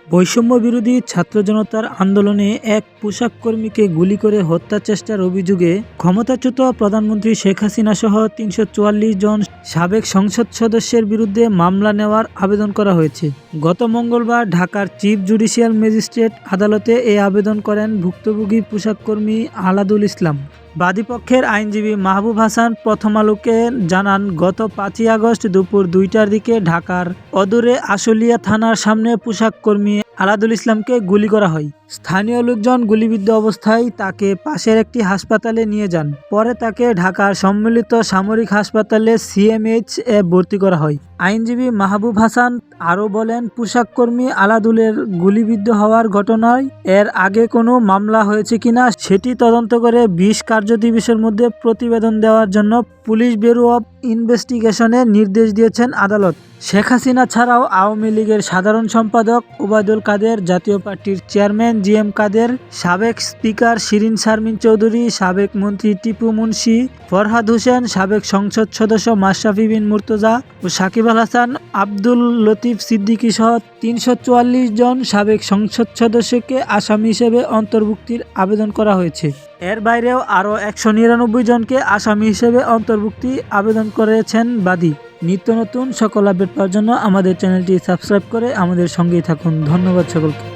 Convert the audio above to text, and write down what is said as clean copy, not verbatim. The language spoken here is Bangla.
বৈষম্য বিরোধী ছাত্র জনতার আন্দোলনে এক পোশাক কর্মীকে গুলি করে হত্যা চেষ্টার অভিযোগে ক্ষমতাচ্যুত প্রধানমন্ত্রী শেখ হাসিনা সহ ৩৪৪ জন সাবেক সংসদ সদস্যের বিরুদ্ধে মামলা নেওয়ার আবেদন করা হয়েছে। গত মঙ্গলবার ঢাকার চিফ জুডিশিয়াল ম্যাজিস্ট্রেট আদালতে এই আবেদন করেন ভুক্তভোগী পোশাক কর্মী আলাদুল ইসলাম। বাদীপক্ষের আইনজীবী মাহবুব হাসান প্রথম আলোকে জানান, গত ৫ই আগস্ট দুপুর ২টার দিকে ঢাকার অদূরে আশুলিয়া থানার সামনে পোশাক কর্মী আলাদুল ইসলামকে গুলি করা হয়। স্থানীয় লোকজন গুলিবিদ্ধ অবস্থায় তাকে পাশের একটি হাসপাতালে নিয়ে যান। পরে তাকে ঢাকার সম্মিলিত সামরিক হাসপাতালে সিএমএইচ এ ভর্তি করা হয়। আইনজীবী মাহবুব হাসান আরও বলেন, পোশাক কর্মী আলাদুলের গুলিবিদ্ধ হওয়ার ঘটনায় এর আগে কোনো মামলা হয়েছে কিনা সেটি তদন্ত করে ২০ কার্যদিবসের মধ্যে প্রতিবেদন দেওয়ার জন্য পুলিশ ব্যুরো অব ইনভেস্টিগেশনের নির্দেশ দিয়েছেন আদালত। শেখ হাসিনা ছাড়াও আওয়ামী লীগের সাধারণ সম্পাদক ওবায়দুল কাদের, জাতীয় পার্টির চেয়ারম্যান জিএম কাদের, সাবেক স্পিকার শিরীন শারমিন চৌধুরী, সাবেক মন্ত্রী টিপু মুন্সি, ফরহাদ হোসেন, সাবেক সংসদ সদস্য মাশরাফি বিন মুর্তজা ও সাকিব আল হাসান, আব্দুল লতিফ সিদ্দিকী সহ ৩৪৪ জন সাবেক সংসদ সদস্যকে আসামি হিসেবে অন্তর্ভুক্তির আবেদন করা হয়েছে। এর বাইরেও আরও ১৯৯ জনকে আসামি হিসেবে অন্তর্ভুক্তি আবেদন করেছেন বাদী। নিত্য নতুন সকল আপডেট পাওয়ার জন্য আমাদের চ্যানেলটি সাবস্ক্রাইব করে আমাদের সঙ্গেই থাকুন। ধন্যবাদ সকলকে।